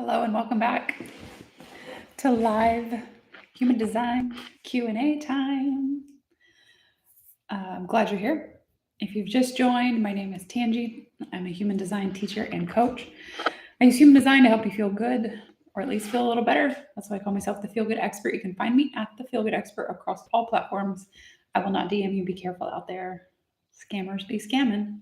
Hello and welcome back to live human design Q&A time. I'm glad you're here. If you've just joined, my name is Tanji. I'm a human design teacher and coach. I use human design to help you feel good, or at least feel a little better. That's why I call myself the Feel Good Expert. You can find me at the Feel Good Expert across all platforms. I will not DM you. Be careful out there. Scammers be scamming.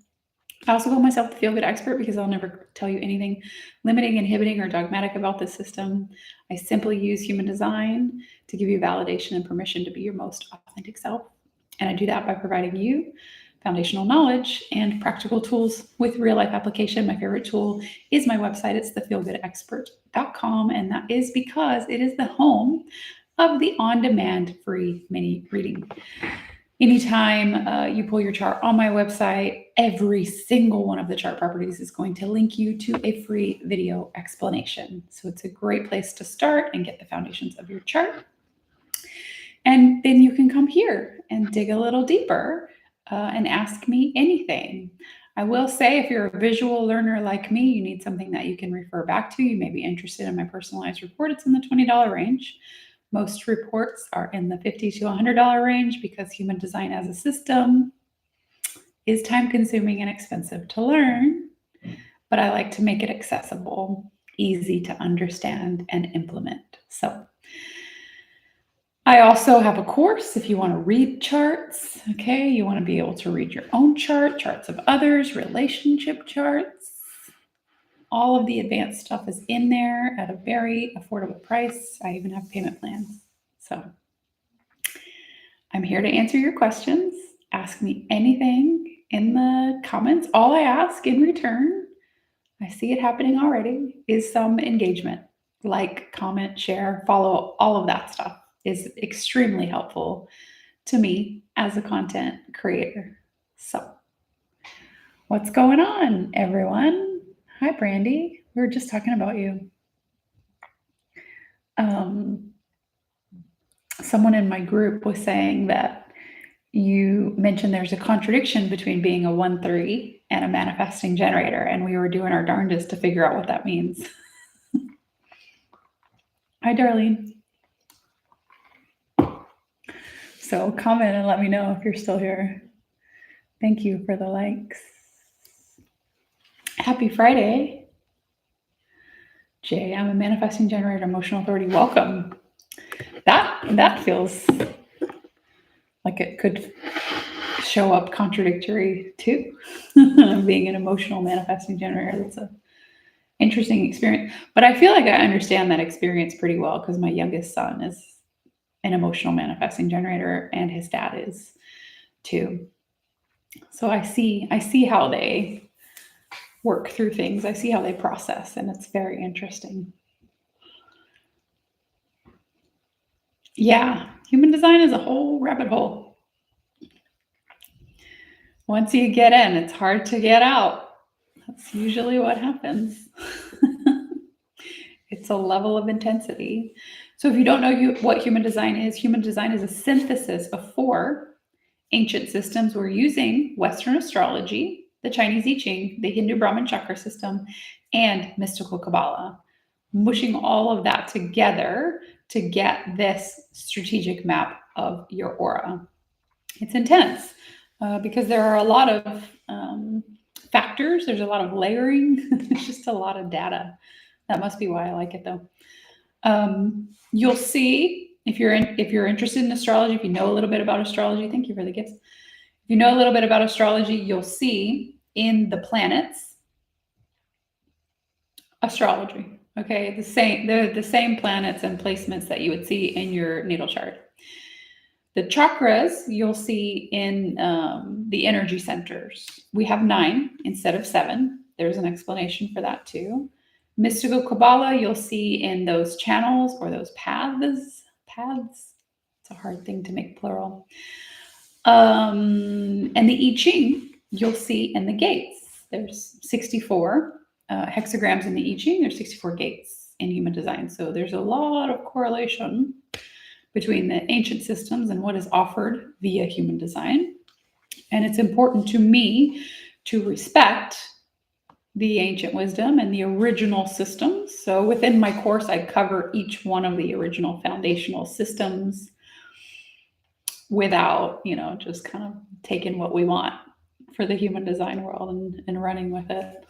I also call myself the Feel Good Expert because I'll never tell you anything limiting, inhibiting, or dogmatic about this system. I simply use human design to give you validation and permission to be your most authentic self. And I do that by providing you foundational knowledge and practical tools with real life application. My favorite tool is my website. It's thefeelgoodexpert.com. And that is because it is the home of the on-demand free mini reading. Anytime you pull your chart on my website, every single one of the chart properties is going to link you to a free video explanation. So it's a great place to start and get the foundations of your chart. And then you can come here and dig a little deeper and ask me anything. I will say, if you're a visual learner like me, you need something that you can refer back to. You may be interested in my personalized report. It's in the $20 range. Most reports are in the $50 to $100 range because human design as a system is time-consuming and expensive to learn, but I like to make it accessible, easy to understand and implement. So I also have a course if you want to read charts, okay? You want to be able to read your own chart, charts of others, relationship charts. All of the advanced stuff is in there at a very affordable price. I even have payment plans. So I'm here to answer your questions. Ask me anything in the comments. All I ask in return, I see it happening already, is some engagement. Like, comment, share, follow, all of that stuff is extremely helpful to me as a content creator. So what's going on, everyone? Hi, Brandy. We were just talking about you. Someone in my group was saying that you mentioned there's a contradiction between being a 1-3 and a manifesting generator, and we were doing our darndest to figure out what that means. Hi, Darlene. So comment and let me know if you're still here. Thank you for the likes. Happy Friday. Jay, I'm a manifesting generator, emotional authority. Welcome. That feels like it could show up contradictory too. Being an emotional manifesting generator, that's an interesting experience. But I feel like I understand that experience pretty well because my youngest son is an emotional manifesting generator and his dad is too. So I see how they work through things. I see how they process, and it's very interesting. Yeah, human design is a whole rabbit hole. Once you get in, it's hard to get out. That's usually what happens. It's a level of intensity. So if you don't know what human design is a synthesis of 4 ancient systems. We're using Western astrology, the Chinese I Ching, the Hindu Brahman chakra system, and mystical Kabbalah, mushing all of that together to get this strategic map of your aura. It's intense because there are a lot of factors. There's a lot of layering. It's just a lot of data. That must be why I like it, though. You'll see if you're interested in astrology, if you know a little bit about astrology. Thank you for the gifts. If you know a little bit about astrology, you'll see in the planets astrology. Okay, the same planets and placements that you would see in your natal chart. The chakras you'll see in the energy centers. We have 9 instead of 7. There's an explanation for that too. Mystical Kabbalah you'll see in those channels or those paths. It's a hard thing to make plural. And the I Ching you'll see in the gates. There's 64 hexagrams in the I Ching. There's 64 gates in human design. So there's a lot of correlation between the ancient systems and what is offered via human design. And it's important to me to respect the ancient wisdom and the original systems. So within my course, I cover each one of the original foundational systems without, just kind of taking what we want for the human design world and running with it.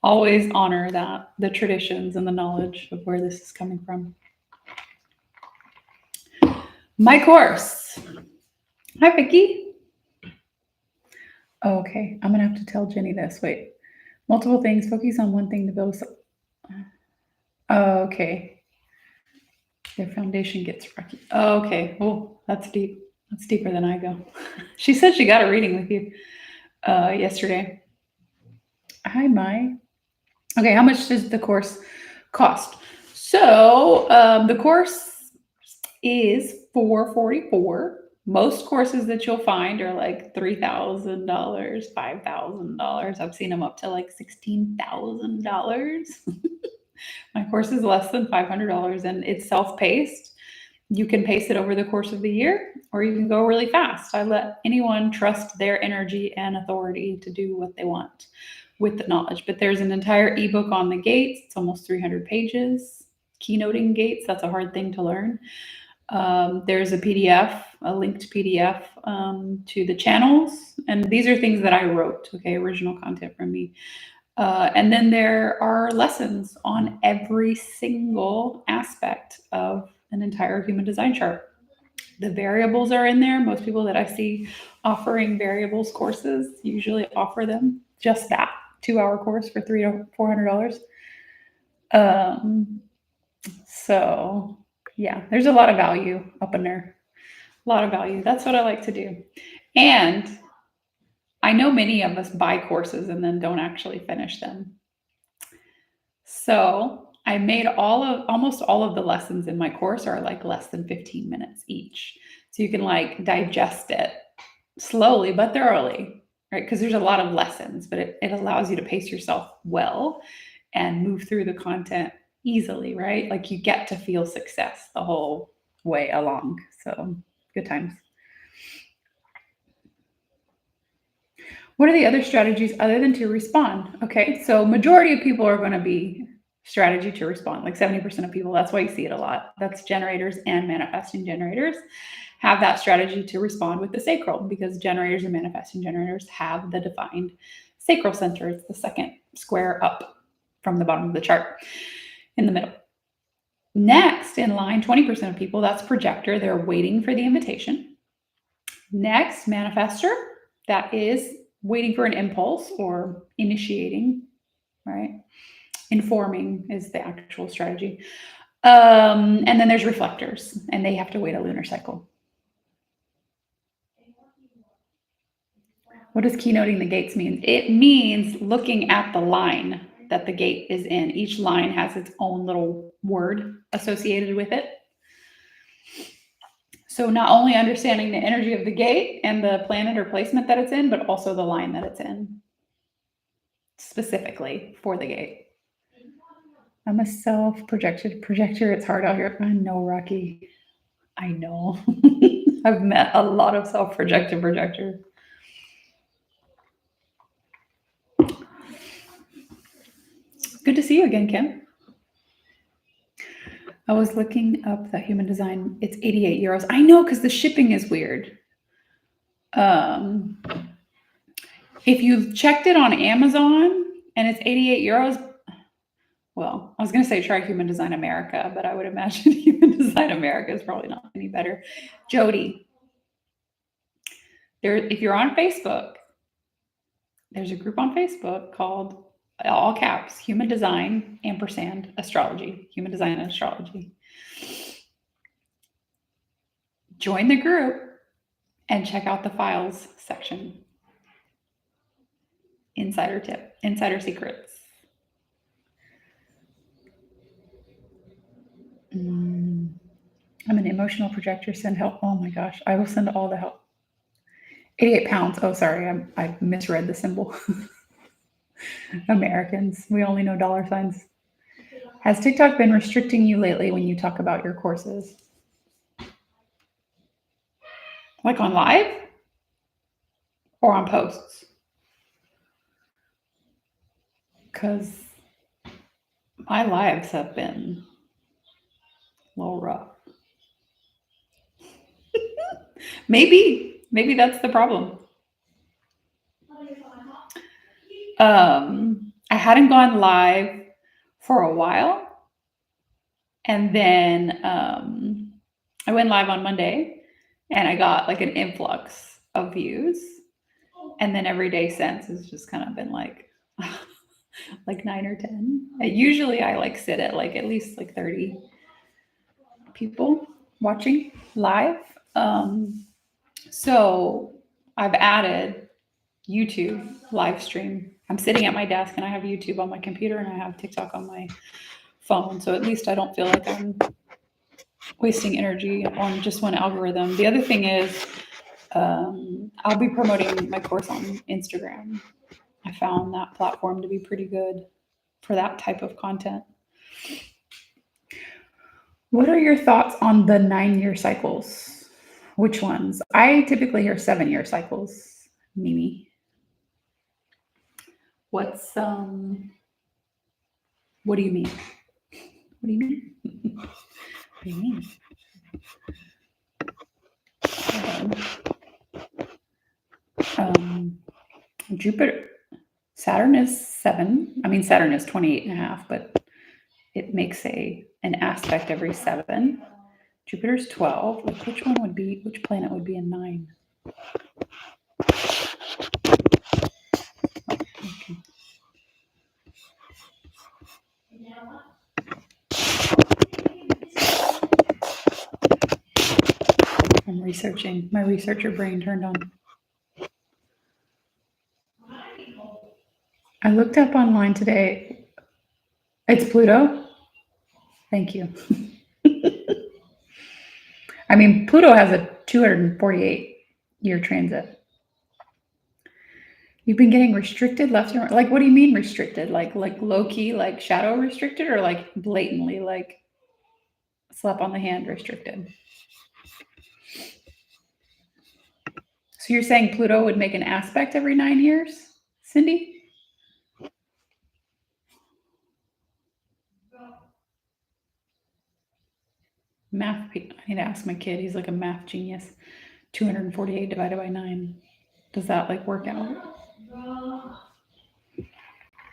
Always honor that, the traditions and the knowledge of where this is coming from. My course. Hi, Vicki. Oh, okay, I'm gonna have to tell Jenny this. Wait, multiple things. Focus on one thing to build. Oh, okay. Their foundation gets rocky. Oh, okay. Oh, that's deep. That's deeper than I go. She said she got a reading with you yesterday. Hi, Mai. Okay, how much does the course cost? So the course is $444. Most courses that you'll find are like $3,000, $5,000. I've seen them up to like $16,000. My course is less than $500 and it's self-paced. You can pace it over the course of the year, or you can go really fast. I let anyone trust their energy and authority to do what they want with the knowledge. But there's an entire ebook on the gates. It's almost 300 pages. Keynoting gates, that's a hard thing to learn. There's a PDF, a linked PDF to the channels. And these are things that I wrote, okay, original content from me. And then there are lessons on every single aspect of an entire human design chart. The variables are in there. Most people that I see offering variables courses usually offer them just that 2-hour course for $300 to $400. So yeah, there's a lot of value up in there. A lot of value. That's what I like to do. And I know many of us buy courses and then don't actually finish them. So I made almost all of the lessons in my course are like less than 15 minutes each. So you can like digest it slowly but thoroughly, right? Because there's a lot of lessons, but it allows you to pace yourself well and move through the content easily, right? Like you get to feel success the whole way along. So good times. What are the other strategies other than to respond? Okay, so majority of people are going to be strategy to respond, like 70% of people. That's why you see it a lot. That's generators and manifesting generators have that strategy to respond with the sacral, because generators and manifesting generators have the defined sacral center. It's the second square up from the bottom of the chart in the middle. Next in line, 20% of people, that's projector. They're waiting for the invitation. Next, manifester. That is waiting for an impulse or initiating, right? Informing is the actual strategy. And then there's reflectors, and they have to wait a lunar cycle. What does keynoting the gates mean? It means looking at the line that the gate is in. Each line has its own little word associated with it. So not only understanding the energy of the gate and the planet or placement that it's in, but also the line that it's in, specifically for the gate. I'm a self-projected projector. It's hard out here. I know, Rocky. I know. I've met a lot of self-projected projectors. Good to see you again, Kim. I was looking up that human design. It's 88 euros. I know, because the shipping is weird. If you've checked it on Amazon and it's 88 euros, well, I was going to say try Human Design America, but I would imagine Human Design America is probably not any better. Jody, if you're on Facebook, there's a group on Facebook called, all caps, Human Design & Astrology, Human Design and Astrology. Join the group and check out the files section. Insider tip, insider secrets. I'm an emotional projector. Send help. Oh my gosh, I will send all the help. 88 pounds. Oh, sorry, I misread the symbol. Americans, we only know dollar signs. Has TikTok been restricting you lately when you talk about your courses? Like on live or on posts? because my lives have been a little rough. Maybe that's the problem. I hadn't gone live for a while, and then I went live on Monday, and I got like an influx of views, and then every day since has just kind of been like 9 or 10. Usually I like sit at like at least like 30 people watching live. So I've added YouTube live stream. I'm sitting at my desk and I have YouTube on my computer and I have TikTok on my phone. So at least I don't feel like I'm wasting energy on just one algorithm. The other thing is I'll be promoting my course on Instagram. I found that platform to be pretty good for that type of content. What are your thoughts on the 9-year cycles? Which ones? I typically hear 7-year cycles, Mimi. What do you mean? What do you mean? What do you mean? Jupiter, Saturn is 7. I mean, Saturn is 28.5, but it makes an aspect every 7. Jupiter's 12. Like which planet would be in 9? Okay. I'm researching. My researcher brain turned on. I looked up online today. It's Pluto. Thank you. I mean, Pluto has a 248-year transit. You've been getting restricted left and right. Like, what do you mean restricted? Like low key, like shadow restricted, or like blatantly, like slap on the hand restricted? So you're saying Pluto would make an aspect every 9 years, Cindy? Math. I need to ask my kid. He's like a math genius. 248 divided by 9. Does that like work out?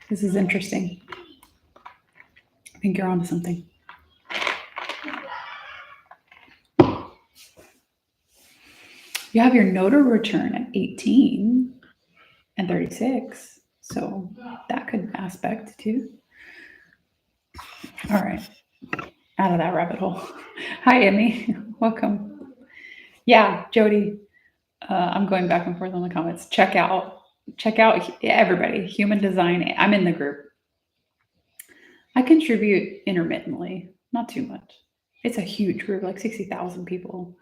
This is interesting. I think you're onto something. You have your nodal return at 18 and 36. So that could aspect too. All right. Out of that rabbit hole. Hi, Emmy. Welcome. Yeah, Jody. I'm going back and forth on the comments. Check out everybody. Human Design. I'm in the group. I contribute intermittently, not too much. It's a huge group, like 60,000 people.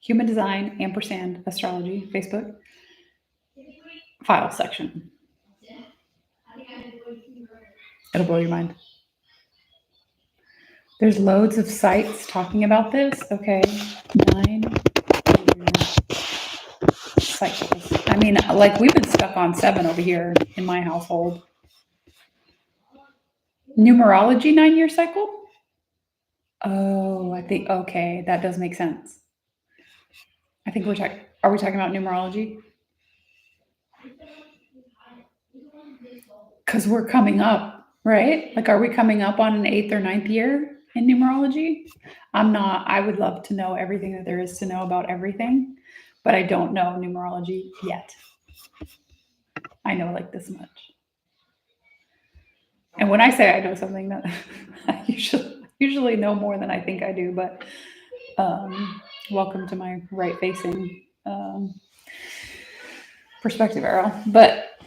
Human Design, & Astrology, Facebook. File section. It'll blow your mind. There's loads of sites talking about this. Okay, 9 cycles. I mean, like we've been stuck on 7 over here in my household. Numerology 9-year cycle? Oh, I think, okay, that does make sense. I think are we talking about numerology? Because we're coming up, right? Like, are we coming up on an 8th or 9th year in numerology? I'm not. I would love to know everything that there is to know about everything, but I don't know numerology yet. I know like this much. And when I say I know something, that I usually know more than I think I do, but welcome to my right-facing perspective arrow. But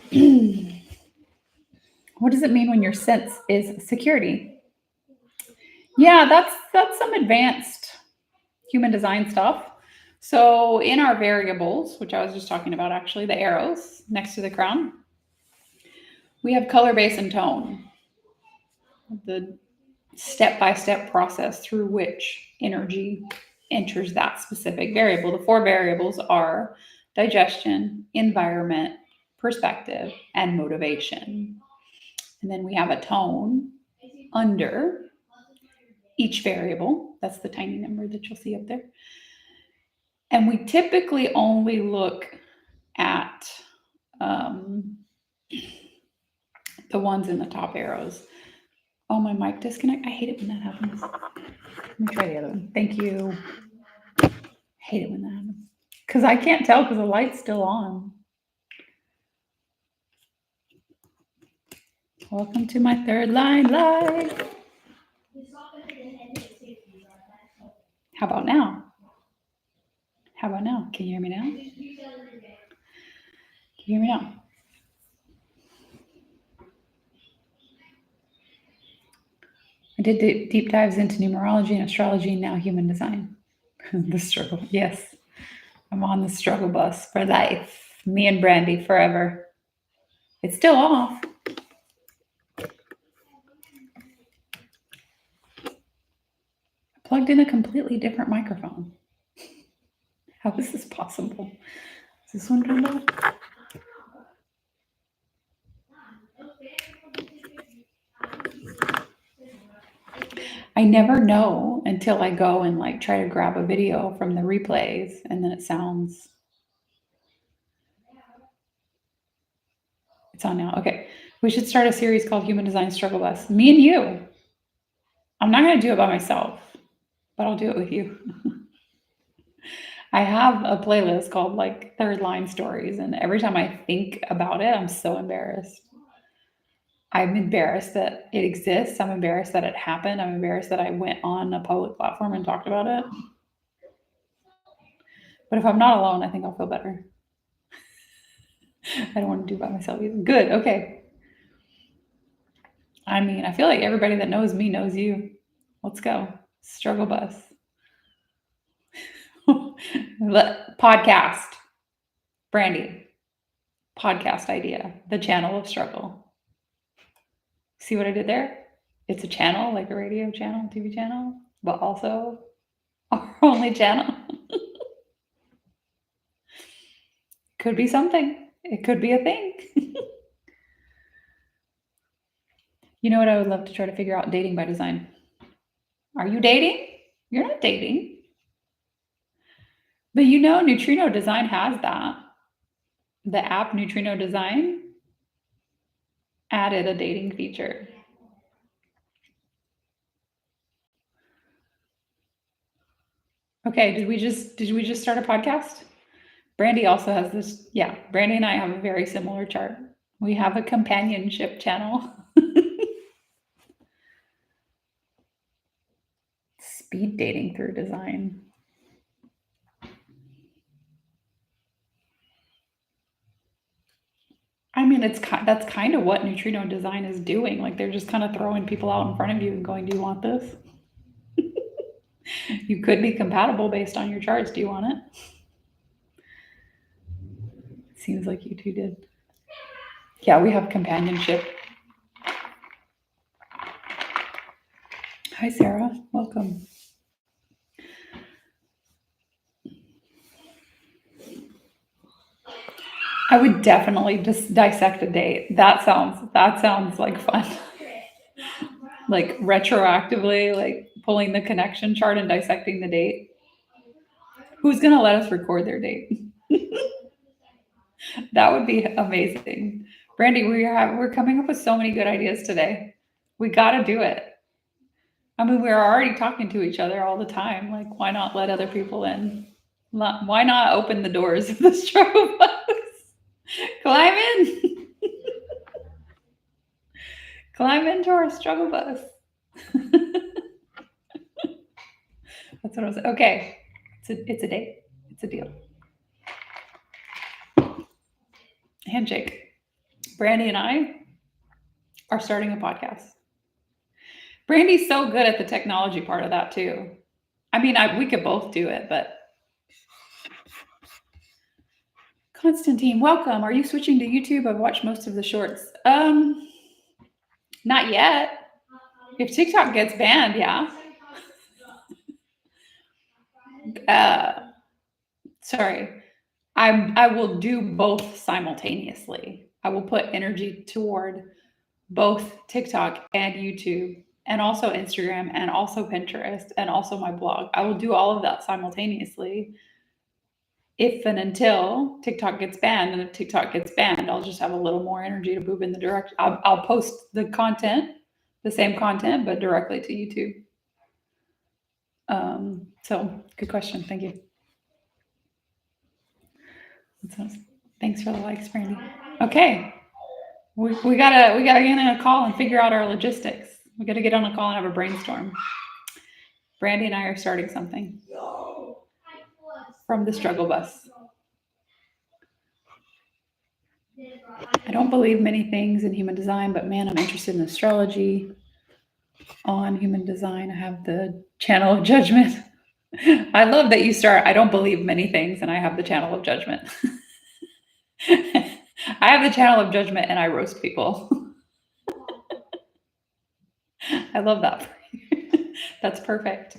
what does it mean when your sense is security? Yeah, that's some advanced human design stuff. So in our variables, which I was just talking about, actually, the arrows next to the crown, we have color, base, and tone. The step-by-step process through which energy enters that specific variable. The 4 variables are digestion, environment, perspective, and motivation. And then we have a tone under each variable. That's the tiny number that you'll see up there. And we typically only look at the ones in the top arrows. Oh, my mic disconnect. I hate it when that happens. Let me try the other one. Thank you. I hate it when that happens. Because I can't tell because the light's still on. Welcome to my Third Line Live. How about now? How about now? Can you hear me now? Can you hear me now? I did deep dives into numerology and astrology and now human design. The struggle. Yes. I'm on the struggle bus for life. Me and Brandy forever. It's still off. I plugged in a completely different microphone. How is this possible? Is this one turned on? I never know until I go and like try to grab a video from the replays and then it sounds. It's on now. Okay. We should start a series called Human Design Struggle Bus. Me and you. I'm not going to do it by myself, but I'll do it with you. I have a playlist called like Third Line Stories. And every time I think about it, I'm so embarrassed. I'm embarrassed that it exists. I'm embarrassed that it happened. I'm embarrassed that I went on a public platform and talked about it. But if I'm not alone, I think I'll feel better. I don't want to do it by myself either. Good. Okay. I mean, I feel like everybody that knows me knows you. Let's go. Struggle bus. Podcast. Brandy. Podcast idea. The channel of struggle. See what I did there? It's a channel, like a radio channel, TV channel, but also our only channel. Could be something. It could be a thing. You know what I would love to try to figure out? Dating by design. Are you dating? You're not dating. But you know, Neutrino Design has that. The app Neutrino Design added a dating feature. Okay, did we just start a podcast? Brandy also has this. Yeah, Brandy and I have a very similar chart. We have a companionship channel. Speed dating through design. I mean, that's kind of what Neutrino Design is doing. Like they're just kind of throwing people out in front of you and going, "Do you want this?" You could be compatible based on your charts. Do you want it? Seems like you two did. Yeah, we have companionship. Hi, Sarah. Welcome. I would definitely just dissect a date. That sounds like fun. Like retroactively, like pulling the connection chart and dissecting the date. Who's gonna let us record their date? That would be amazing. Brandy, we're coming up with so many good ideas today. We got to do it. I mean, we're already talking to each other all the time. Like, why not let other people in? Why not open the doors of the struggle bus? Climb in. Climb into our struggle bus. That's what I was. Okay, it's a date. It's a deal. Handshake. Brandy and I are starting a podcast. Brandy's so good at the technology part of that too. I mean, we could both do it, but Constantine, welcome. Are you switching to YouTube? I've watched most of the shorts. Not yet. If TikTok gets banned, yeah. Sorry. I will do both simultaneously. I will put energy toward both TikTok and YouTube, and also Instagram, and also Pinterest, and also my blog. I will do all of that simultaneously. If and until TikTok gets banned, and if TikTok gets banned, I'll just have a little more energy to move in the direction. I'll post the content, the same content, but directly to YouTube. So good question. Thank you. Thanks for the likes, Brandy. Okay. We gotta get in a call and figure out our logistics. We gotta get on a call and have a brainstorm. Brandy and I are starting something from the struggle bus. I don't believe many things in human design, but man, I'm interested in astrology. On human design, I have the channel of judgment. I love that you start, I don't believe many things, and I have the channel of judgment. I have the channel of judgment and I roast people. I love that. That's perfect.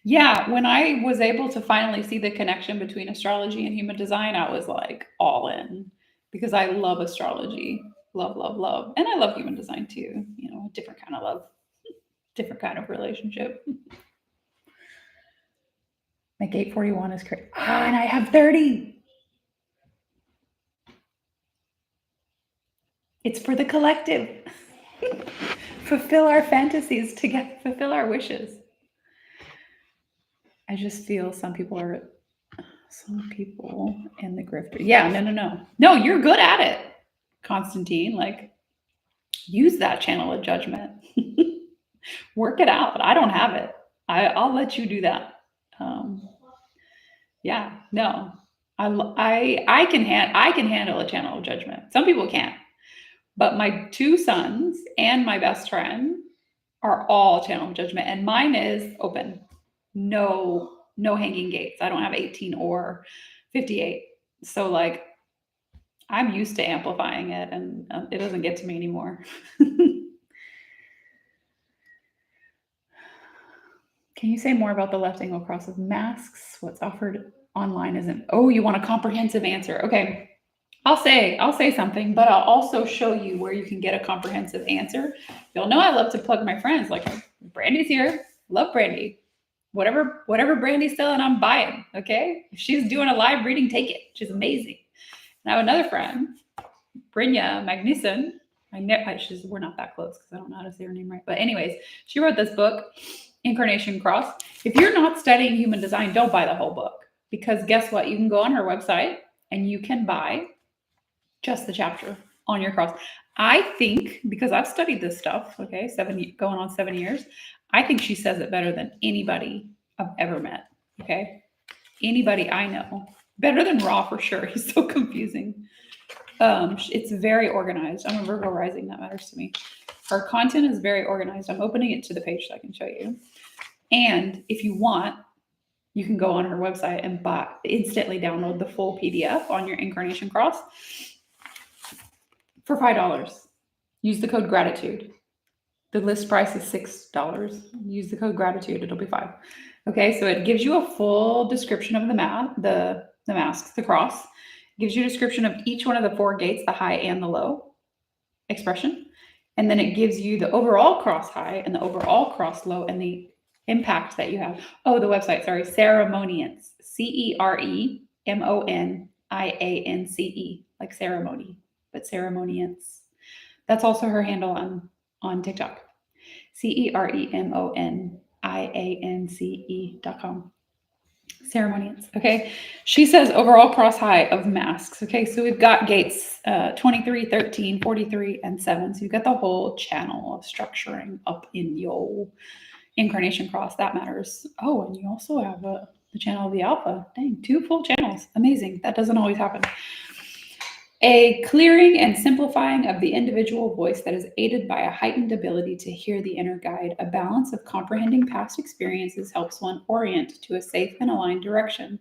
Yeah, when I was able to finally see the connection between astrology and human design, I was like all in, because I love astrology. Love, love, love. And I love human design too. You know, different kind of love, different kind of relationship. My gate 41 is crazy. And I have 30. It's for the collective. Fulfill our fantasies together, fulfill our wishes. I just feel some people in the grifter. Yeah, no. No, you're good at it, Constantine. Like, use that channel of judgment. Work it out. I don't have it. I'll let you do that. Yeah, no. I can handle a channel of judgment. Some people can't. But my two sons and my best friend are all channel of judgment, and mine is open. No hanging gates. I don't have 18 or 58. So like, I'm used to amplifying it, and it doesn't get to me anymore. Can you say more about the left angle cross of masks? What's offered online isn't. Oh, you want a comprehensive answer? Okay. I'll say something, but I'll also show you where you can get a comprehensive answer. You'll know I love to plug my friends. Like, Brandy's here. Love Brandy. Whatever Brandy's selling, I'm buying. Okay. If she's doing a live reading, take it. She's amazing. And I have another friend, Brynja Magnuson. We're not that close because I don't know how to say her name right. But anyways, she wrote this book, Incarnation Cross. If you're not studying human design, don't buy the whole book, because guess what? You can go on her website and you can buy just the chapter on your cross. I think, because I've studied this stuff, okay, going on 7 years, I think she says it better than anybody I've ever met. Okay. Anybody I know. Better than Ra for sure. He's so confusing. It's very organized. I'm a Virgo rising. That matters to me. Her content is very organized. I'm opening it to the page so I can show you. And if you want, you can go on her website and instantly download the full PDF on your Incarnation Cross for $5. Use the code gratitude. The list price is $6. Use the code gratitude. It'll be $5. Okay, so it gives you a full description of the masks, the cross. It gives you a description of each one of the 4 gates, the high and the low expression. And then it gives you the overall cross high and the overall cross low and the impact that you have. Oh, the website, sorry, Ceremoniance. CEREMONIANCE, like ceremony, but Ceremoniance. That's also her handle on TikTok. CEREMONIANCE.com. Ceremoniance. Okay. She says overall cross high of masks. Okay. So we've got gates 23, 13, 43, and 7. So you've got the whole channel of structuring up in your Incarnation Cross. That matters. Oh, and you also have the channel of the Alpha. Dang, 2 full channels. Amazing. That doesn't always happen. A clearing and simplifying of the individual voice that is aided by a heightened ability to hear the inner guide. A balance of comprehending past experiences helps one orient to a safe and aligned direction.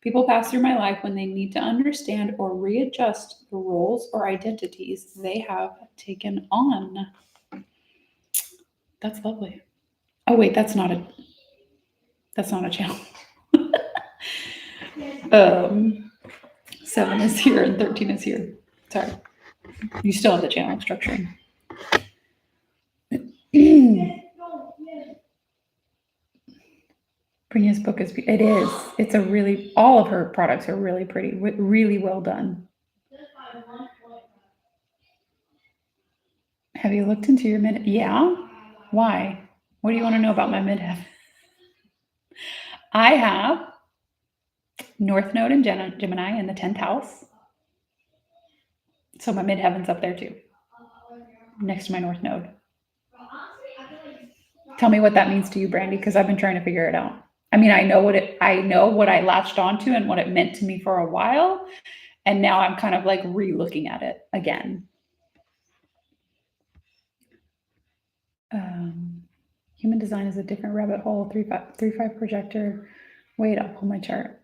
People pass through my life when they need to understand or readjust the roles or identities they have taken on. That's lovely. Oh wait, that's not a channel. 7 is here and 13 is here. Sorry. You still have the channel of structuring. Brenya's book is, it is. It's a really, all of her products are really pretty, really well done. Have you looked into your mid? Yeah. Why? What do you want to know about my midheaven? I have North Node in Gemini in the 10th house. So my midheaven's up there too, next to my North Node. Tell me what that means to you, Brandy, because I've been trying to figure it out. I mean, I know what I latched onto and what it meant to me for a while. And now I'm kind of like re-looking at it again. Human design is a different rabbit hole. 3-5 projector. Wait, I'll pull my chart.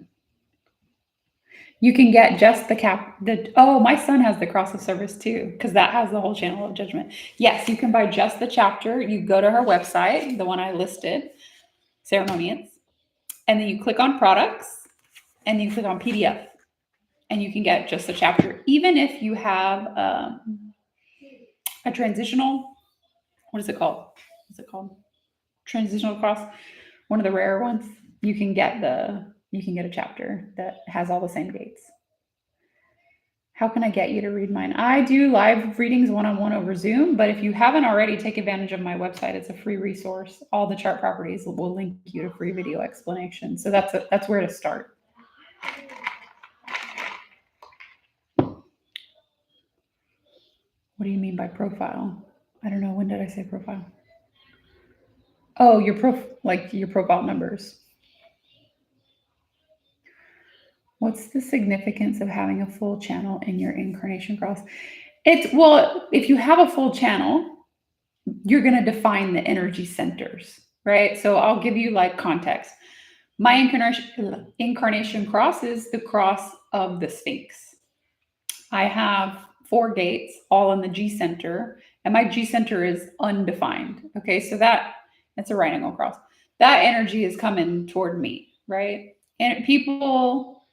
You can get just my son has the cross of service too, because that has the whole channel of judgment. Yes, you can buy just the chapter. You go to her website, the one I listed, Ceremonians, and then you click on products and you click on PDF and you can get just the chapter. Even if you have a transitional, what is it called? Transitional cross, one of the rare ones. You can get a chapter that has all the same dates. How can I get you to read mine? I do live readings one-on-one over Zoom, but if you haven't already, take advantage of my website. It's a free resource. All the chart properties will link you to free video explanation. So that's where to start. What do you mean by profile? I don't know. When did I say profile? Oh, your profile numbers. What's the significance of having a full channel in your incarnation cross? If you have a full channel, you're going to define the energy centers, right? So I'll give you like context. My incarnation cross is the cross of the Sphinx. I have 4 gates all in the G center, and my G center is undefined. Okay, so that's a right angle cross. That energy is coming toward me, right? And people,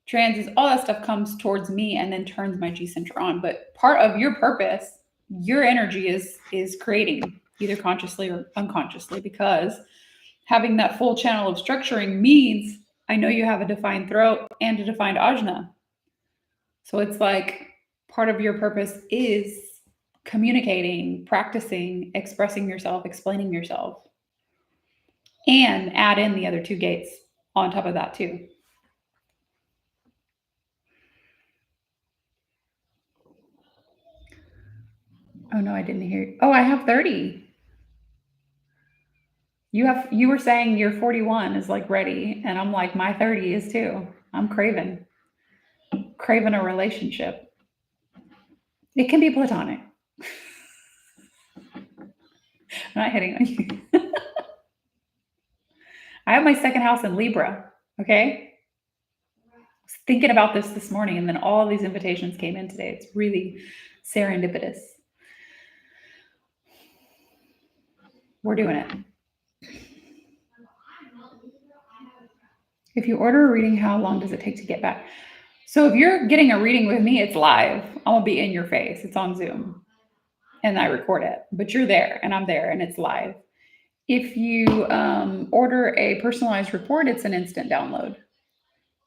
transits, all that stuff comes towards me and then turns my G center on. But part of your purpose, your energy is creating, either consciously or unconsciously, because having that full channel of structuring means I know you have a defined throat and a defined ajna. So it's like part of your purpose is communicating, practicing, expressing yourself, explaining yourself, and add in the other 2 gates on top of that too. Oh no, I didn't hear you. Oh, I have 30. You were saying your 41 is like ready, and I'm like, my 30 is too. I'm craving a relationship. It can be platonic. I'm not hitting on you. I have my 2nd house in Libra. Okay. I was thinking about this morning, and then all of these invitations came in today. It's really serendipitous. We're doing it. If you order a reading, how long does it take to get back? So if you're getting a reading with me, it's live. I'm gonna be in your face. It's on Zoom and I record it, but you're there and I'm there and it's live. If you order a personalized report, it's an instant download.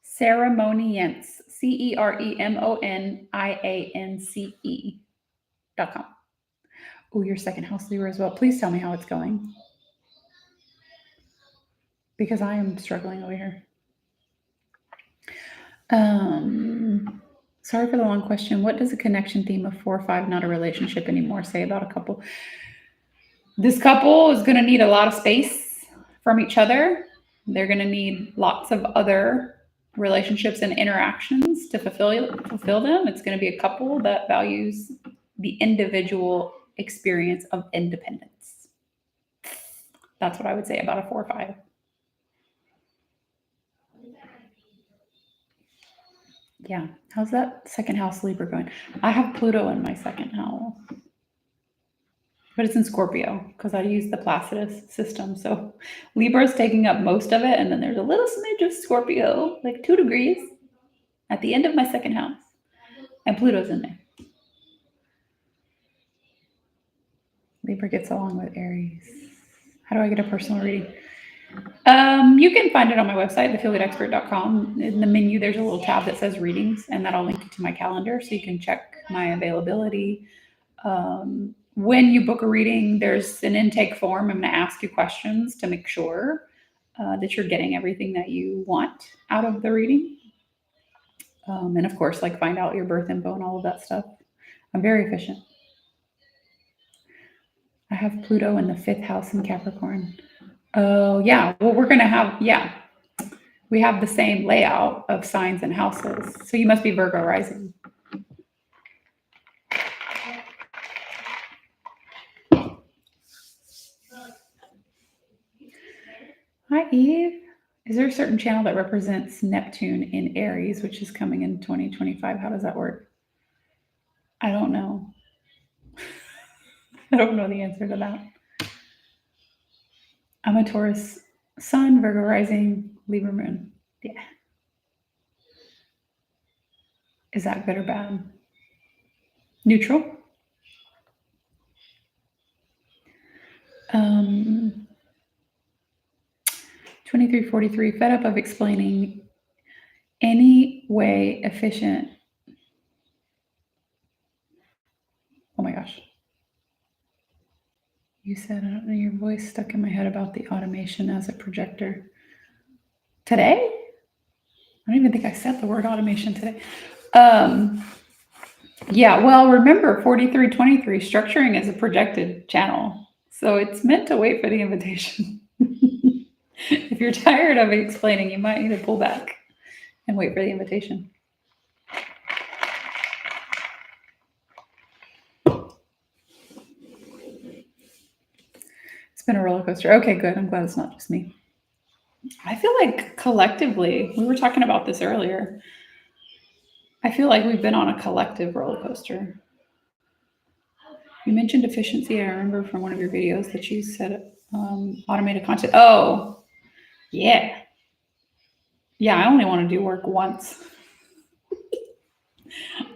Ceremoniance, CEREMONIANCE.com. Oh, your 2nd house Libra as well. Please tell me how it's going, because I am struggling over here. Sorry for the long question. What does the connection theme of 4-5, not a relationship anymore, say about a couple? This couple is going to need a lot of space from each other. They're going to need lots of other relationships and interactions to fulfill them. It's going to be a couple that values the individual experience of independence. That's what I would say about a 4-5. Yeah. How's that 2nd house Libra going? I have Pluto in my 2nd house, but it's in Scorpio because I use the Placidus system. So Libra is taking up most of it. And then there's a little smidge of Scorpio, like 2 degrees at the end of my 2nd house, and Pluto's in there. Libra gets along with Aries. How do I get a personal reading? You can find it on my website, thefeelgoodexpert.com. In the menu, there's a little tab that says readings, and that'll link you to my calendar so you can check my availability. When you book a reading, there's an intake form. I'm going to ask you questions to make sure that you're getting everything that you want out of the reading. And of course, like find out your birth info and all of that stuff. I'm very efficient. I have Pluto in the 5th house in Capricorn. Oh, yeah. Well, we're going to have, yeah. We have the same layout of signs and houses. So you must be Virgo rising. Hi, Eve. Is there a certain channel that represents Neptune in Aries, which is coming in 2025? How does that work? I don't know. I don't know the answer to that. I'm a Taurus sun, Virgo rising, Libra moon. Yeah. Is that good or bad? Neutral. 2343, fed up of explaining any way efficient. Oh my gosh. You said, I don't know, your voice stuck in my head about the automation as a projector. Today? I don't even think I said the word automation today. Yeah, well, remember 4323, structuring is a projected channel. So it's meant to wait for the invitation. If you're tired of explaining, you might need to pull back and wait for the invitation. It's been a roller coaster. Okay, good. I'm glad it's not just me. I feel like collectively, we were talking about this earlier. I feel like we've been on a collective roller coaster. You mentioned efficiency. I remember from one of your videos that you said automated content. Oh, yeah. Yeah, I only want to do work once.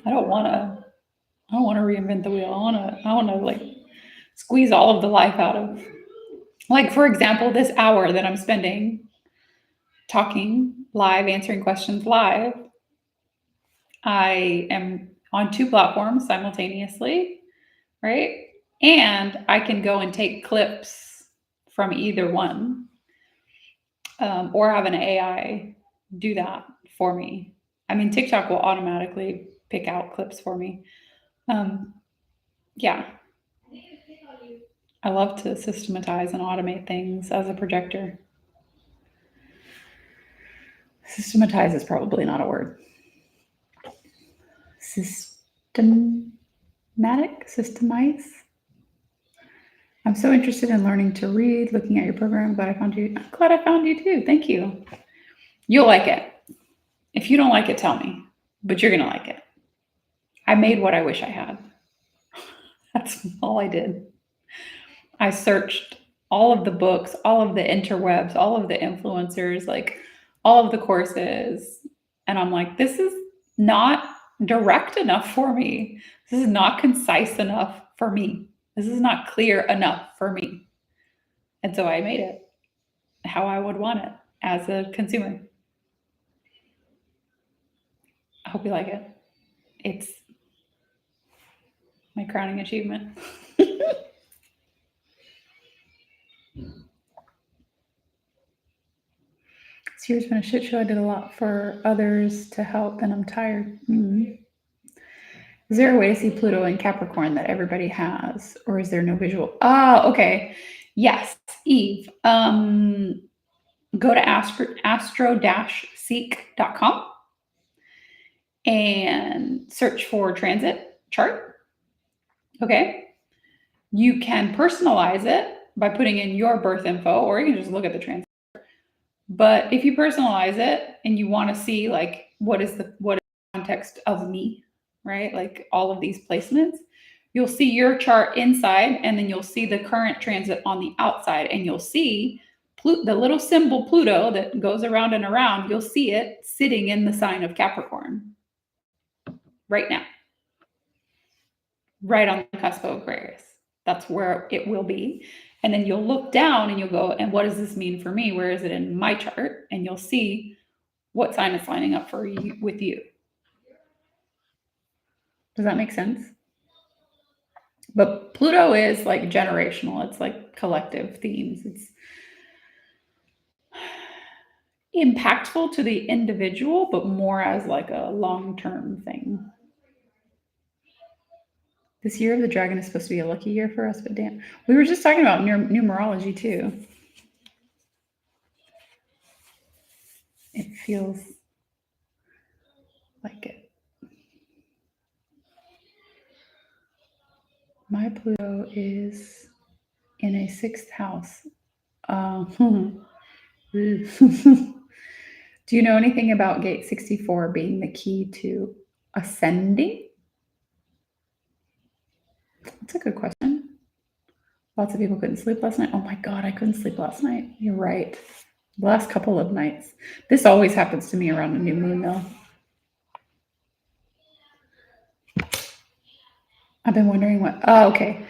I don't want to reinvent the wheel. I want to like squeeze all of the life out of, like, for example, this hour that I'm spending talking live, answering questions live. I am on 2 platforms simultaneously, right? And I can go and take clips from either one, or have an AI do that for me. I mean, TikTok will automatically pick out clips for me. Yeah. I love to systematize and automate things as a projector. Systematize is probably not a word. Systemize. I'm so interested in learning to read, looking at your program. Glad I found you. I'm glad I found you too. Thank you. You'll like it. If you don't like it, tell me, but you're going to like it. I made what I wish I had. That's all I did. I searched all of the books, all of the interwebs, all of the influencers, like all of the courses. And I'm like, this is not direct enough for me. This is not concise enough for me. This is not clear enough for me. And so I made it how I would want it as a consumer. I hope you like it. It's my crowning achievement. This year's been a shit show. I did a lot for others to help, and I'm tired. Is there a way to see Pluto in Capricorn that everybody has, or is there no visual? Oh, okay. Yes, Eve. Go to astro-seek.com and search for transit chart. Okay. You can personalize it by putting in your birth info, or you can just look at the transit. But if you personalize it and you want to see like what is the context of me, right? Like all of these placements, you'll see your chart inside, and then you'll see the current transit on the outside, and you'll see the little symbol Pluto that goes around and around. You'll see it sitting in the sign of Capricorn right now, right on the cusp of Aquarius. That's where it will be. And then you'll look down and you'll go, and what does this mean for me? Where is it in my chart? And you'll see what sign is lining up for you with you. Does that make sense? But Pluto is like generational. It's like collective themes. It's impactful to the individual, but more as like a long-term thing. This year of the dragon is supposed to be a lucky year for us, but damn. We were just talking about numerology too. It feels like it. My Pluto is in a 6th house. Do you know anything about gate 64 being the key to ascending? That's a good question. Lots of people couldn't sleep last night. Oh my God, I couldn't sleep last night. You're right. The last couple of nights. This always happens to me around a new moon, though. I've been wondering what. Oh, okay.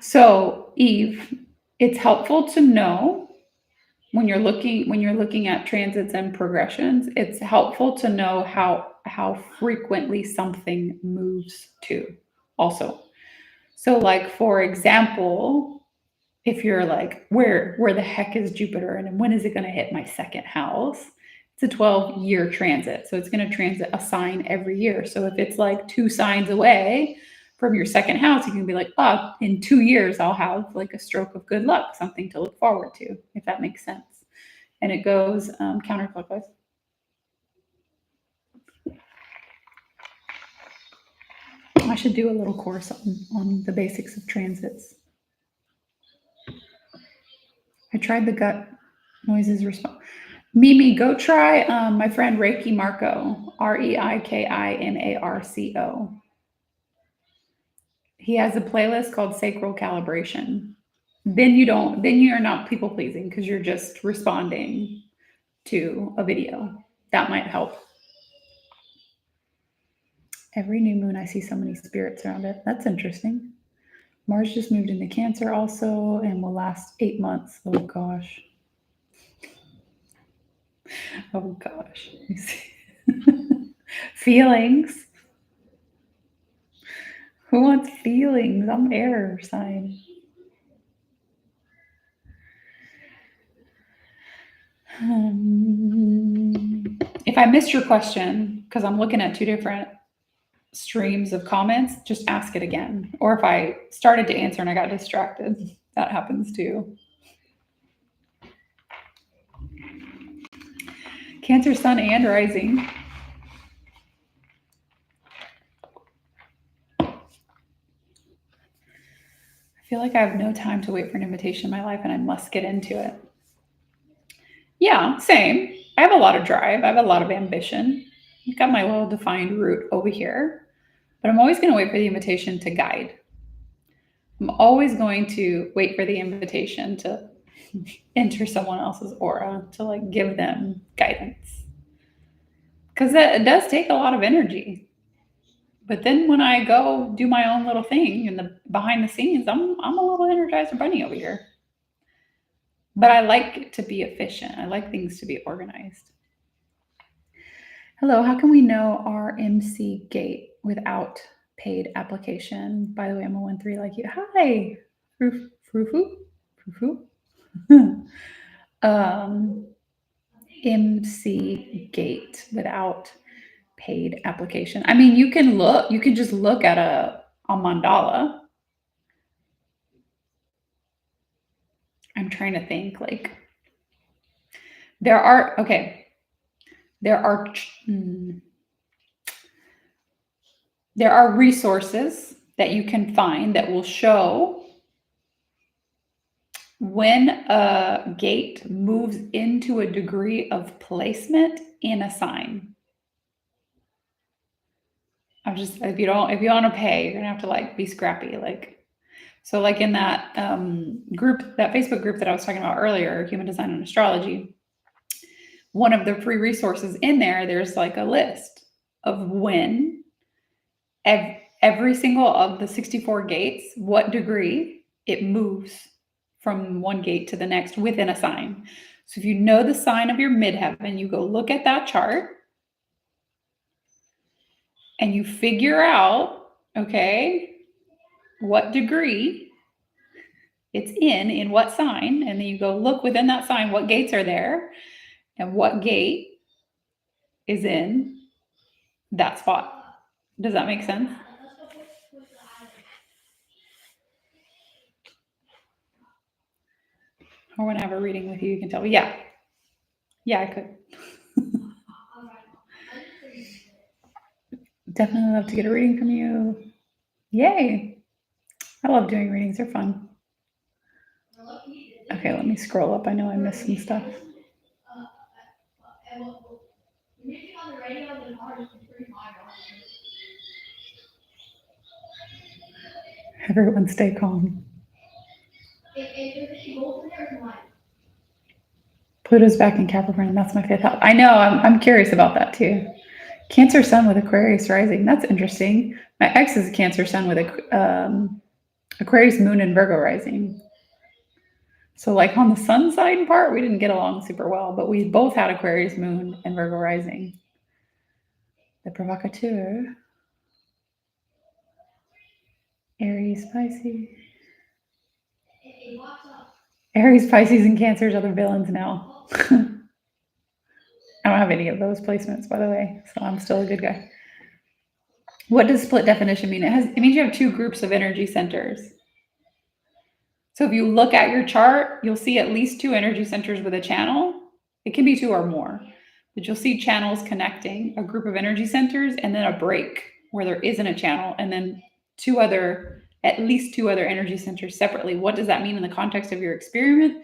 So, Eve, it's helpful to know when you're looking at transits and progressions. It's helpful to know how frequently something moves too. Also, so like for example, if you're like, where the heck is Jupiter, and when is it going to hit my 2nd house? It's a 12-year transit, so it's going to transit a sign every year. So if it's like 2 signs away from your 2nd house, you can be like, oh, in 2 years, I'll have like a stroke of good luck, something to look forward to, if that makes sense. And it goes counterclockwise. I should do a little course on the basics of transits. I tried the gut noises response. Mimi, go try my friend Reiki Marco, REIKIMARCO. He has a playlist called Sacral Calibration. Then you're not people pleasing because you're just responding to a video. That might help. Every new moon, I see so many spirits around it. That's interesting. Mars just moved into Cancer also and will last 8 months. Oh gosh. Oh gosh. Feelings. Who wants feelings? I'm air sign. If I missed your question, because I'm looking at 2 different streams of comments, just ask it again. Or if I started to answer and I got distracted, that happens too. Cancer sun and rising. I feel like I have no time to wait for an invitation in my life and I must get into it. Yeah, same. I have a lot of drive. I have a lot of ambition. I've got my little defined route over here, but I'm always going to wait for the invitation to guide. I'm always going to wait for the invitation to enter someone else's aura, to like give them guidance. Because it does take a lot of energy. But then when I go do my own little thing in the behind the scenes, I'm a little Energizer bunny over here. But I like to be efficient. I like things to be organized. Hello, how can we know our MC gate without paid application? By the way, I'm a 1-3 like you. Hi, Frufoo. MC gate without paid application. I mean, you can just look at a mandala. I'm trying to think like there are resources that you can find that will show when a gate moves into a degree of placement in a sign. If you want to pay, you're gonna have to like be scrappy. So like in that group, that Facebook group that I was talking about earlier, Human Design and Astrology, one of the free resources in there, there's like a list of when every single of the 64 gates, what degree it moves from one gate to the next within a sign. So if you know the sign of your midheaven, you go look at that chart and you figure out, okay, what degree it's in what sign, and then you go look within that sign what gates are there and what gate is in that spot. Does that make sense? I want to have a reading with you. You can tell me. Yeah. Yeah, I could. Definitely love to get a reading from you. Yay. I love doing readings. They're fun. Okay, let me scroll up. I know I missed some stuff. Everyone stay calm. Pluto's back in Capricorn. That's my 5th house. I know. I'm curious about that too. Cancer sun with Aquarius rising. That's interesting. My ex is a Cancer sun with Aquarius moon and Virgo rising. So like on the sun side part, we didn't get along super well, but we both had Aquarius moon and Virgo rising. The provocateur. Aries, Pisces. Aries, Pisces, and Cancers are the villains now. I don't have any of those placements, by the way, so I'm still a good guy. What does split definition mean? It means you have 2 groups of energy centers. So if you look at your chart, you'll see at least 2 energy centers with a channel. It can be 2 or more, but you'll see channels connecting a group of energy centers and then a break where there isn't a channel, and then at least two other energy centers separately. What does that mean in the context of your experience?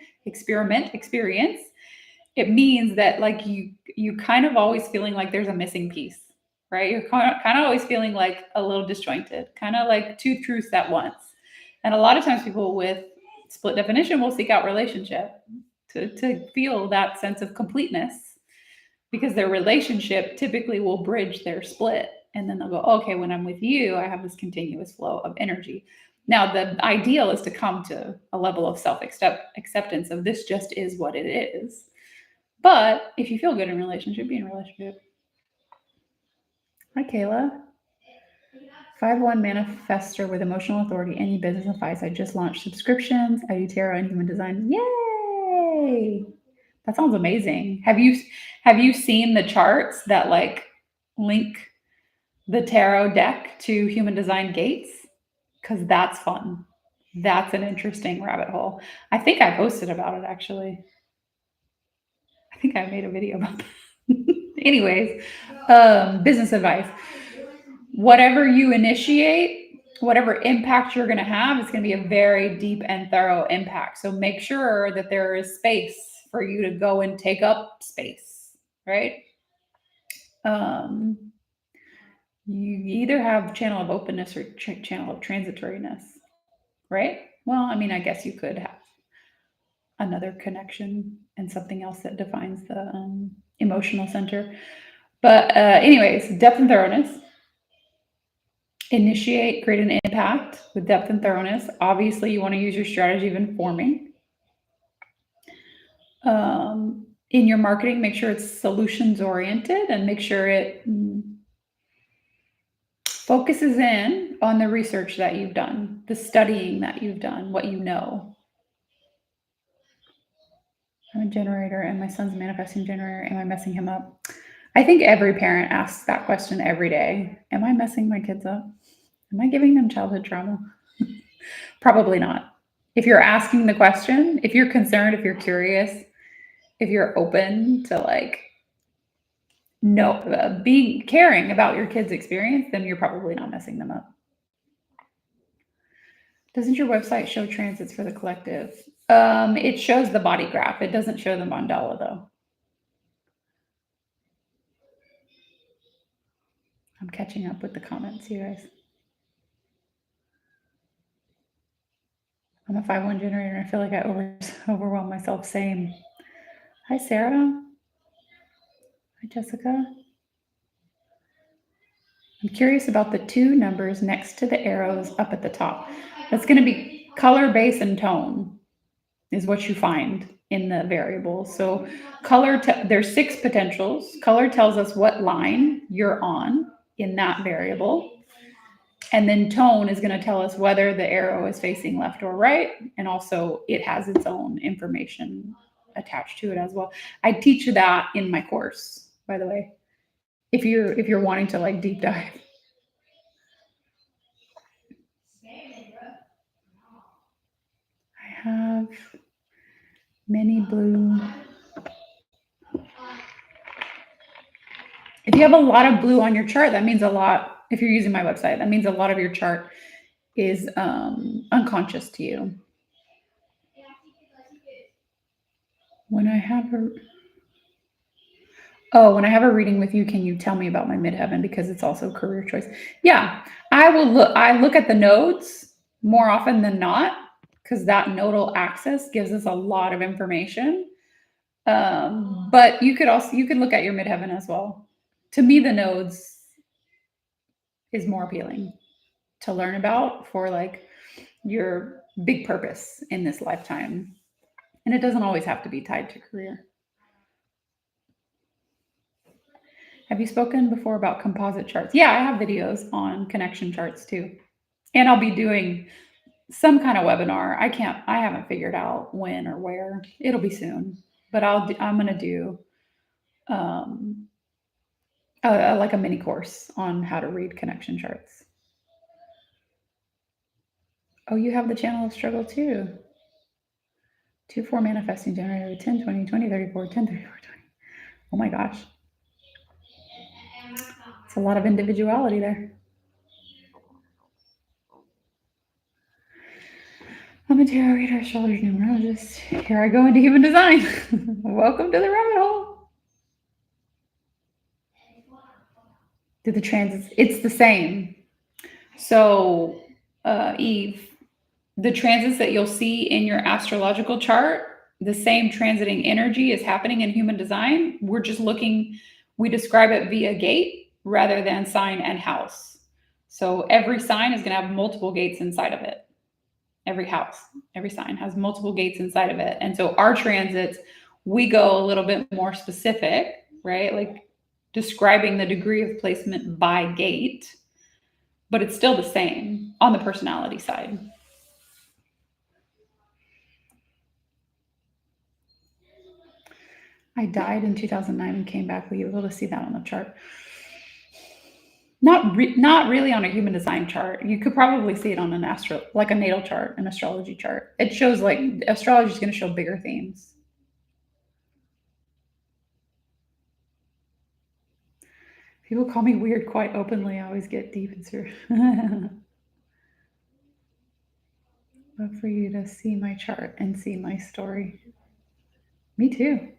It means that like you kind of always feeling like there's a missing piece, right? You're kind of always feeling like a little disjointed, kind of like 2 truths at once. And a lot of times people with split definition will seek out relationship to feel that sense of completeness, because their relationship typically will bridge their split. And then they'll go, okay, when I'm with you, I have this continuous flow of energy. Now, the ideal is to come to a level of self-acceptance of this just is what it is. But if you feel good in relationship, be in a relationship. Hi, Kayla. 5-1 manifester with emotional authority. Any business advice? I just launched subscriptions. I do tarot and human design. Yay! That sounds amazing. Have you seen the charts that like link the tarot deck to human design gates? Because that's fun. That's an interesting rabbit hole. I think I posted about it actually. I think I made a video about that. Anyways, business advice. Whatever you initiate, whatever impact you're going to have, it's going to be a very deep and thorough impact. So make sure that there is space for you to go and take up space, right? You either have channel of openness or channel of transitoriness, right? Well, I mean, I guess you could have another connection and something else that defines the emotional center. But anyways, depth and thoroughness. Initiate, create an impact with depth and thoroughness. Obviously, you want to use your strategy of informing. In your marketing, make sure it's solutions oriented and make sure it focuses in on the research that you've done, the studying that you've done, what you know. I'm a generator and my son's a manifesting generator. Am I messing him up? I think every parent asks that question every day. Am I messing my kids up? Am I giving them childhood trauma? Probably not. If you're asking the question, if you're concerned, if you're curious, if you're open to like being caring about your kids' experience, then you're probably not messing them up. Doesn't your website show transits for the collective? It shows the body graph. It doesn't show the mandala though. I'm catching up with the comments, you guys. I'm a 5-1 generator and I feel like I overwhelm myself. Same. Hi, Sarah. Hi, Jessica. I'm curious about the 2 numbers next to the arrows up at the top. That's going to be color, base, and tone is what you find in the variables. So color, there's 6 potentials. Color tells us what line you're on in that variable. And then tone is going to tell us whether the arrow is facing left or right. And also it has its own information attached to it as well. I teach that in my course, by the way, if you're wanting to like deep dive. I have many blue. If you have a lot of blue on your chart, that means a lot. If you're using my website, that means a lot of your chart is unconscious to you. When I have a reading with you, can you tell me about my midheaven, because it's also career choice? Yeah, I will look. I look at the nodes more often than not, because that nodal axis gives us a lot of information. But you could look at your midheaven as well. To me, the nodes is more appealing to learn about for like your big purpose in this lifetime. And it doesn't always have to be tied to career. Have you spoken before about composite charts? Yeah, I have videos on connection charts too. And I'll be doing some kind of webinar. I haven't figured out when or where. It'll be soon. But I'm going to do like a mini course on how to read connection charts. Oh, you have the channel of struggle too. 2-4 manifesting generator 10, 20, 20, 34, 10, 34, 20. Oh my gosh. It's a lot of individuality there. I'm a tarot reader, astrologer, numerologist. Here I go into human design. Welcome to the rabbit hole. Do the transits? It's the same. So, Eve, the transits that you'll see in your astrological chart, the same transiting energy is happening in human design. We're just we describe it via gate rather than sign and house. So every sign is going to have multiple gates inside of it. Every house, every sign has multiple gates inside of it. And so our transits, we go a little bit more specific, right? Like describing the degree of placement by gate, but it's still the same on the personality side. I died in 2009 and came back. Were you able to see that on the chart? Not really on a human design chart. You could probably see it on a natal chart, an astrology chart. It shows like astrology is going to show bigger themes. People call me weird quite openly. I always get deep and serious. Love for you to see my chart and see my story. Me too.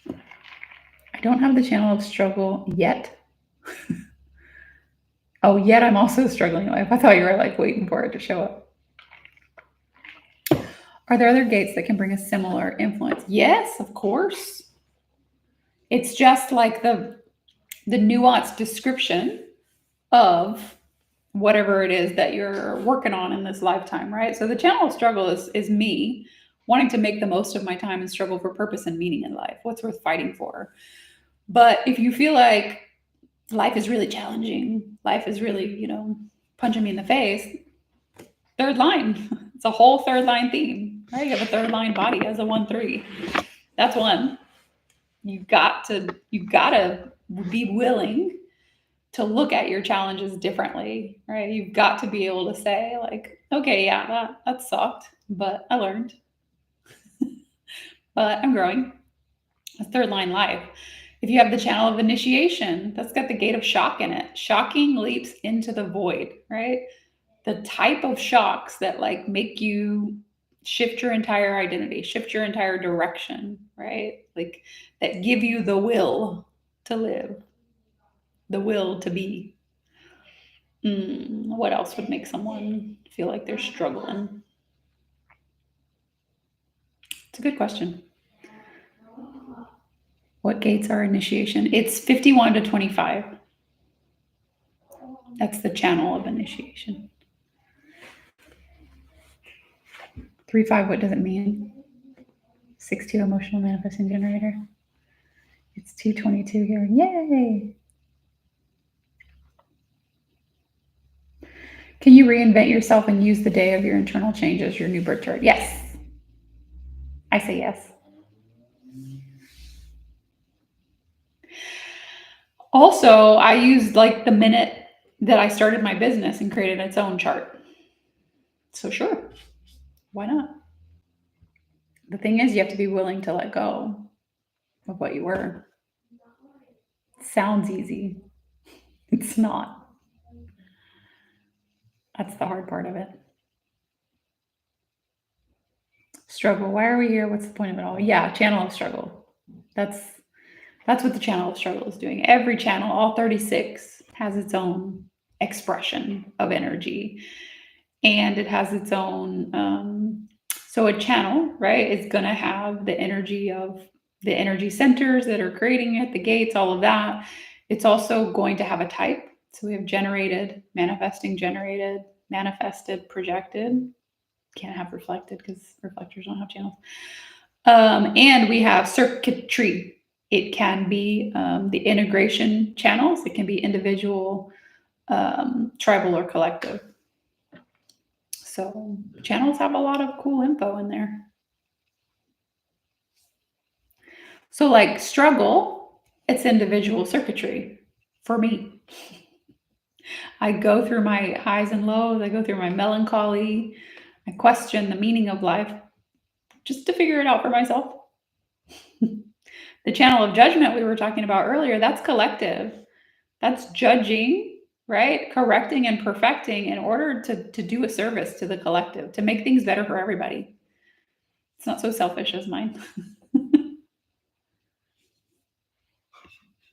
I don't have the channel of struggle yet. Oh, yet I'm also struggling in life. I thought you were like waiting for it to show up. Are there other gates that can bring a similar influence? Yes, of course. It's just like the nuanced description of whatever it is that you're working on in this lifetime, right? So the channel of struggle is me wanting to make the most of my time and struggle for purpose and meaning in life. What's worth fighting for? But if you feel like life is really challenging, life is really, punching me in the face, third line. It's a whole third line theme, right? You have a third line body as a 1-3. That's one. You've got to be willing to look at your challenges differently, right? You've got to be able to say like, okay, yeah, that sucked, but I learned. But I'm growing. A third line life. If you have the channel of initiation, that's got the gate of shock in it. Shocking leaps into the void, right? The type of shocks that like make you shift your entire identity, shift your entire direction, right? Like that give you the will to live, the will to be. What else would make someone feel like they're struggling? It's a good question. What gates are initiation? It's 51 to 25. That's the channel of initiation. 3-5, what does it mean? 6-2 emotional manifesting generator. It's 222 here. Yay! Can you reinvent yourself and use the day of your internal change as your new birth chart? Yes. I say yes. Also, I used like the minute that I started my business and created its own chart. So sure, why not? The thing is, you have to be willing to let go of what you were. It sounds easy. It's not. That's the hard part of it. Struggle. Why are we here? What's the point of it all? Yeah, channel of struggle. That's what the channel of struggle is doing. Every channel, all 36, has its own expression of energy, and it has its own. So a channel, right, is going to have the energy of the energy centers that are creating it, the gates, all of that. It's also going to have a type. So we have generated, manifesting, generated, manifested, projected. Can't have reflected because reflectors don't have channels. And we have circuitry. It can be the integration channels. It can be individual, tribal, or collective. So channels have a lot of cool info in there. So like struggle, it's individual circuitry for me. I go through my highs and lows. I go through my melancholy. I question the meaning of life just to figure it out for myself. The channel of judgment we were talking about earlier, that's collective. That's judging, right? Correcting and perfecting in order to do a service to the collective, to make things better for everybody. It's not so selfish as mine.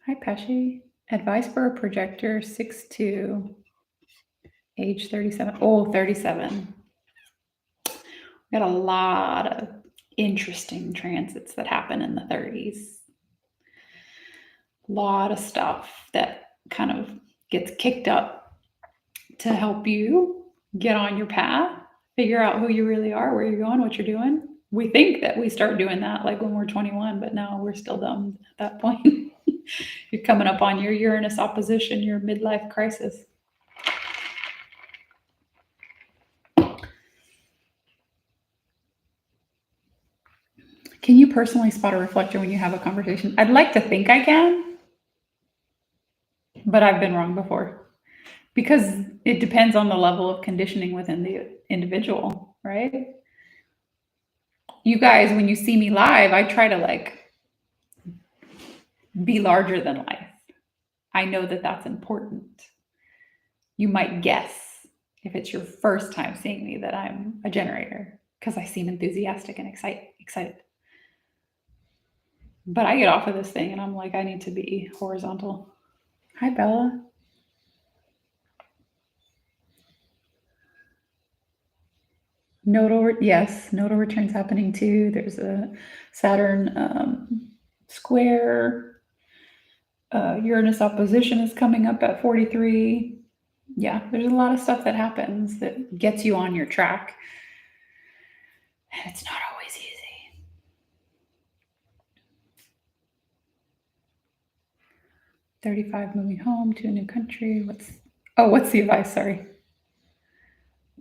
Hi, Pesci. Advice for a projector, 6'2", age 37. Oh, 37. We got a lot of interesting transits that happen in the 30s. A lot of stuff that kind of gets kicked up to help you get on your path, figure out who you really are, where you're going, what you're doing. We think that we start doing that like when we're 21, but no, we're still dumb at that point. You're coming up on your Uranus opposition, your midlife crisis. Can you personally spot a reflector when you have a conversation? I'd like to think I can, but I've been wrong before because it depends on the level of conditioning within the individual, right? You guys, when you see me live, I try to like be larger than life. I know that that's important. You might guess if it's your first time seeing me that I'm a generator because I seem enthusiastic and excited. But I get off of this thing and I'm like, I need to be horizontal. Hi, Bella. Nodal, yes, nodal return's happening too. There's a Saturn square. Uranus opposition is coming up at 43. Yeah, there's a lot of stuff that happens that gets you on your track. And it's not always easy. 35, moving home to a new country. What's the advice? Sorry.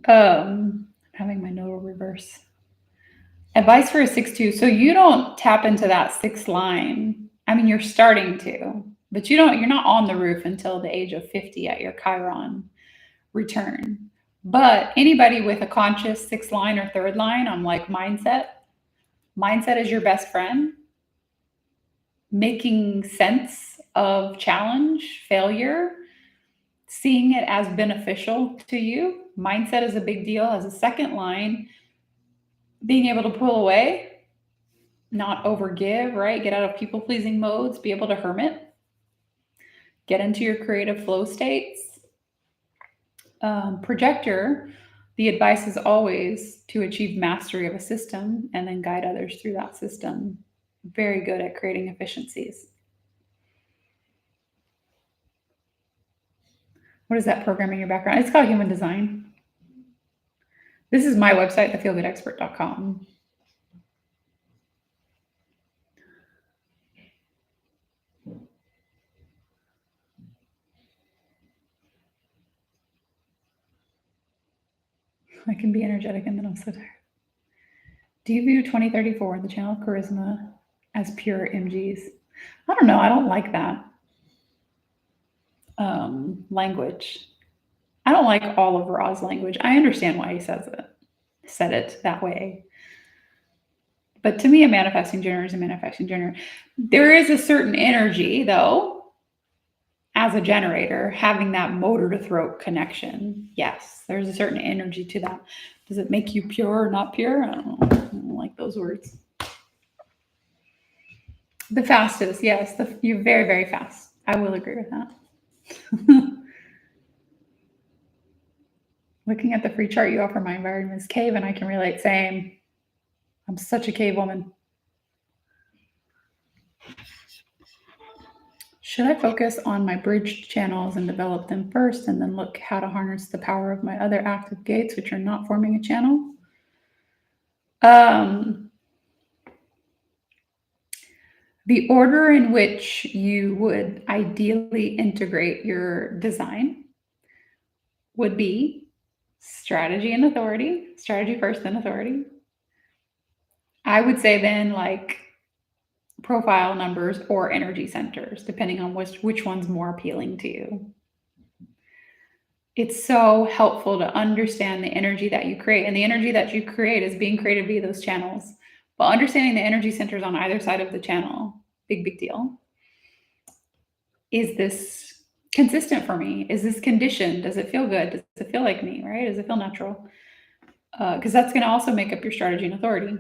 I'm having my nodal reverse. Advice for a 6-2. So you don't tap into that sixth line. I mean, you're starting to, but you're not on the roof until the age of 50 at your Chiron return. But anybody with a conscious sixth line or third line on like mindset is your best friend. Making sense of challenge, failure, seeing it as beneficial to you. Mindset is a big deal. As a second line, being able to pull away, not overgive, right? Get out of people-pleasing modes, be able to hermit, get into your creative flow states. Projector, the advice is always to achieve mastery of a system and then guide others through that system. Very good at creating efficiencies. What is that program in your background? It's called human design. This is my website, thefeelgoodexpert.com. I can be energetic and then I'm so tired. Do you view 2034, the channel Charisma, as pure MGs? I don't know. I don't like that language. I don't like all of Ra's language. I understand why he said it that way. But to me, a manifesting generator is a manifesting generator. There is a certain energy, though, as a generator, having that motor to throat connection. Yes, there's a certain energy to that. Does it make you pure or not pure? I don't know. I don't like those words. The fastest, yes. You're very, very fast. I will agree with that. Looking at the free chart you offer, my environment is cave, and I can relate. Same. I'm such a cave woman. Should I focus on my bridged channels and develop them first, and then look how to harness the power of my other active gates, which are not forming a channel? The order in which you would ideally integrate your design would be strategy and authority. Strategy first, then authority. I would say then like profile numbers or energy centers, depending on which one's more appealing to you. It's so helpful to understand the energy that you create. And the energy that you create is being created via those channels. But understanding the energy centers on either side of the channel, big deal. Is this consistent for me? Is this conditioned? Does it feel good? Does it feel like me, right? Does it feel natural? Because that's going to also make up your strategy and authority.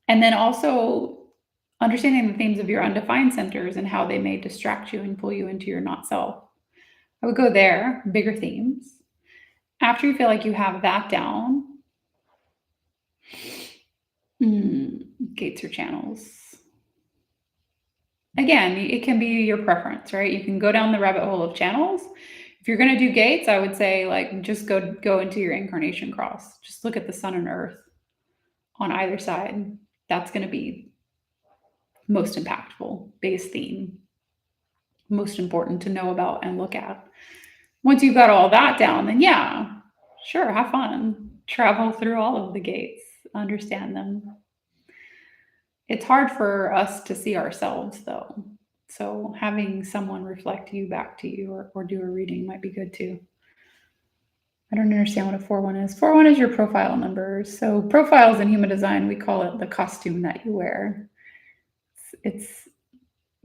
And then also understanding the themes of your undefined centers and how they may distract you and pull you into your not self. I would go there, bigger themes. After you feel like you have that down, gates or channels. Again, it can be your preference, right? You can go down the rabbit hole of channels. If you're going to do gates, I would say like just go into your incarnation cross. Just look at the sun and earth on either side. That's going to be most impactful, biggest theme, most important to know about and look at. Once you've got all that down, then yeah, sure, have fun. Travel through all of the gates, understand them. It's hard for us to see ourselves though. So having someone reflect you back to you or do a reading might be good too. I don't understand what a 4-1 is. 4-1 is your profile numbers. So profiles in human design, we call it the costume that you wear. It's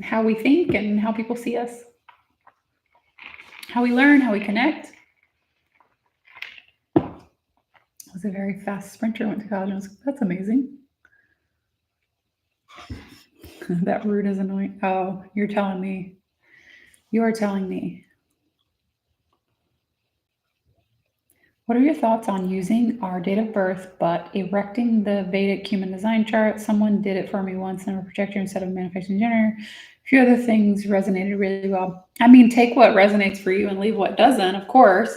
how we think and how people see us. How we learn, how we connect. I was a very fast sprinter, went to college and was like, that's amazing. That root is annoying. Oh, you're telling me. You are telling me. What are your thoughts on using our date of birth, but erecting the Vedic human design chart? Someone did it for me once in a projector instead of a manifesting generator. A few other things resonated really well. I mean, take what resonates for you and leave what doesn't, of course.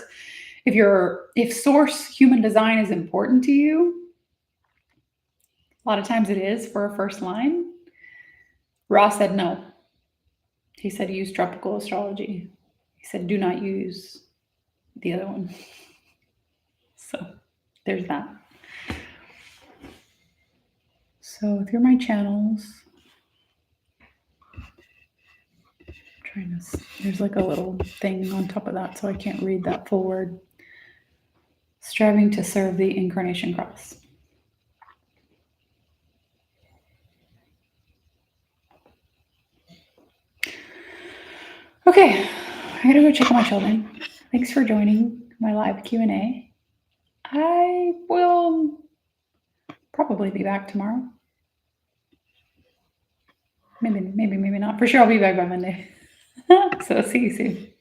If source human design is important to you, a lot of times it is for a first line. Ross said no. He said use tropical astrology. He said do not use the other one. So there's that. So through my channels, there's like a little thing on top of that, so I can't read that full word. Striving to serve the incarnation cross. Okay, I gotta go check on my children. Thanks for joining my live Q&A. I will probably be back tomorrow. Maybe not. For sure, I'll be back by Monday. So see you soon.